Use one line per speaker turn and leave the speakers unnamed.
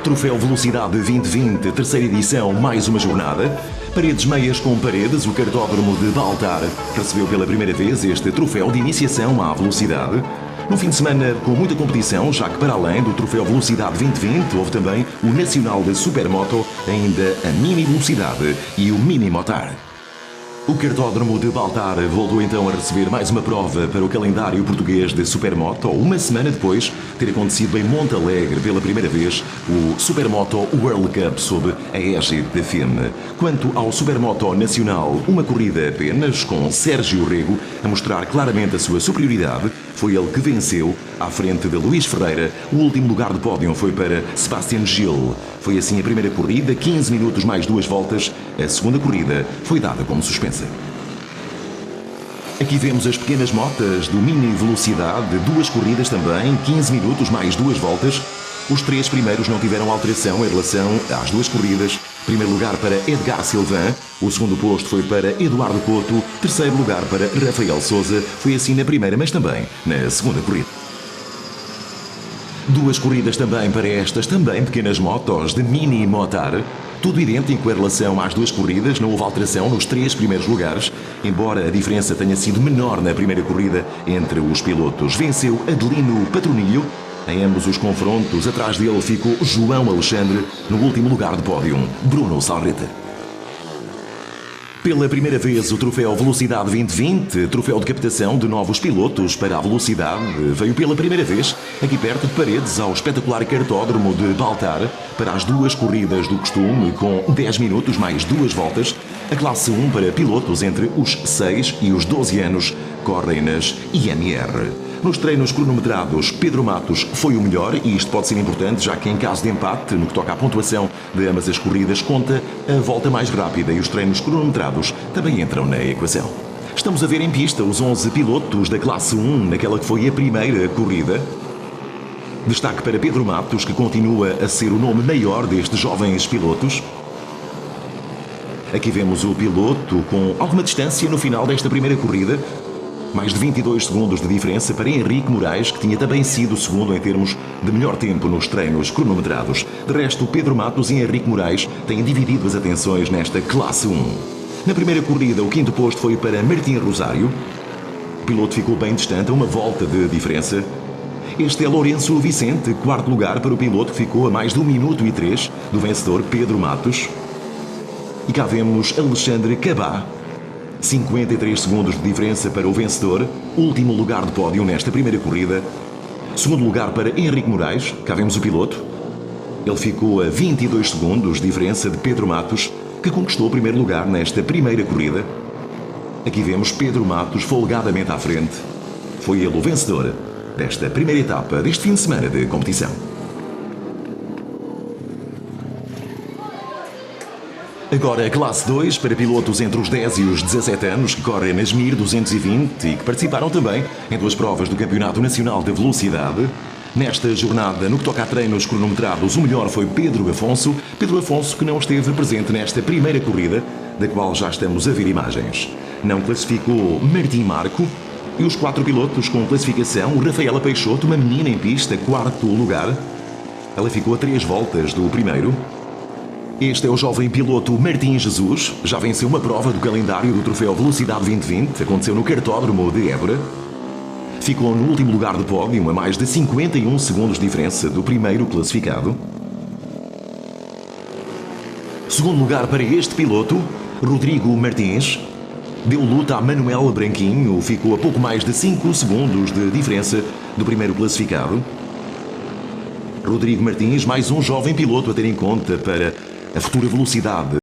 Troféu Velocidade 2020, terceira edição, mais uma jornada. Paredes meias com paredes, o cartódromo de Baltar recebeu pela primeira vez este troféu de iniciação à velocidade. Num fim de semana com muita competição, já que para além do Troféu Velocidade 2020, houve também o Nacional de Supermoto, ainda a Mini Velocidade e o Mini Motar. O cartódromo de Baltar voltou então a receber mais uma prova para o calendário português de Supermoto, uma semana depois de ter acontecido em Monte Alegre pela primeira vez o Supermoto World Cup sob a égide da FIM. Quanto ao Supermoto Nacional, uma corrida apenas com Sérgio Rego a mostrar claramente a sua superioridade. Foi ele que venceu à frente de Luís Ferreira. O último lugar do pódio foi para Sebastian Gil. Foi assim a primeira corrida, 15 minutos mais 2 voltas. A segunda corrida foi dada como suspensa. Aqui vemos as pequenas motas do Mini Velocidade, 2 corridas também, 15 minutos mais 2 voltas. Os 3 primeiros não tiveram alteração em relação às 2 corridas. Primeiro lugar para Edgar Sylvain, o segundo posto foi para Eduardo Couto, terceiro lugar para Rafael Sousa, foi assim na primeira, mas também na segunda corrida. 2 corridas também para estas também pequenas motos de Mini Motar. Tudo idêntico em relação às 2 corridas, não houve alteração nos 3 primeiros lugares, embora a diferença tenha sido menor na primeira corrida entre os pilotos. Venceu Adelino Patronilho. Em ambos os confrontos, atrás dele ficou João Alexandre, no último lugar de pódio, Bruno Salreta. Pela primeira vez, o Troféu Velocidade 2020, troféu de captação de novos pilotos para a velocidade, veio pela primeira vez aqui perto de Paredes, ao espetacular cartódromo de Baltar, para as 2 corridas do costume, com 10 minutos mais 2 voltas. A classe 1 para pilotos entre os 6 e os 12 anos correm nas IMR. Nos treinos cronometrados, Pedro Matos foi o melhor e isto pode ser importante, já que em caso de empate, no que toca à pontuação de ambas as corridas, conta a volta mais rápida e os treinos cronometrados também entram na equação. Estamos a ver em pista os 11 pilotos da classe 1, naquela que foi a primeira corrida. Destaque para Pedro Matos, que continua a ser o nome maior destes jovens pilotos. Aqui vemos o piloto com alguma distância no final desta primeira corrida. Mais de 22 segundos de diferença para Henrique Moraes, que tinha também sido o segundo em termos de melhor tempo nos treinos cronometrados. De resto, Pedro Matos e Henrique Moraes têm dividido as atenções nesta classe 1. Na primeira corrida, o 5º posto foi para Martim Rosário. O piloto ficou bem distante, a uma volta de diferença. Este é Lourenço Vicente, 4º lugar para o piloto, que ficou a mais de 1 minuto e 3 do vencedor Pedro Matos. E cá vemos Alexandre Cabá. 53 segundos de diferença para o vencedor, último lugar de pódio nesta primeira corrida. Segundo lugar para Henrique Moraes, cá vemos o piloto. Ele ficou a 22 segundos de diferença de Pedro Matos, que conquistou o primeiro lugar nesta primeira corrida. Aqui vemos Pedro Matos folgadamente à frente. Foi ele o vencedor desta primeira etapa deste fim de semana de competição. Agora a classe 2 para pilotos entre os 10 e os 17 anos que correm nas MIR 220 e que participaram também em 2 provas do Campeonato Nacional de Velocidade. Nesta jornada, no que toca a treinos cronometrados, o melhor foi Pedro Afonso. Pedro Afonso que não esteve presente nesta primeira corrida, da qual já estamos a ver imagens. Não classificou Martim Marco e os 4 pilotos com classificação, o Rafaela Peixoto, uma menina em pista, 4º lugar. Ela ficou a 3 voltas do primeiro. Este é o jovem piloto Martim Jesus, já venceu uma prova do calendário do Troféu Velocidade 2020, aconteceu no cartódromo de Évora. Ficou no último lugar do pódio, a mais de 51 segundos de diferença do primeiro classificado. Segundo lugar para este piloto, Rodrigo Martins. Deu luta a Manuel Branquinho, ficou a pouco mais de 5 segundos de diferença do primeiro classificado. Rodrigo Martins, mais um jovem piloto a ter em conta para a futura velocidade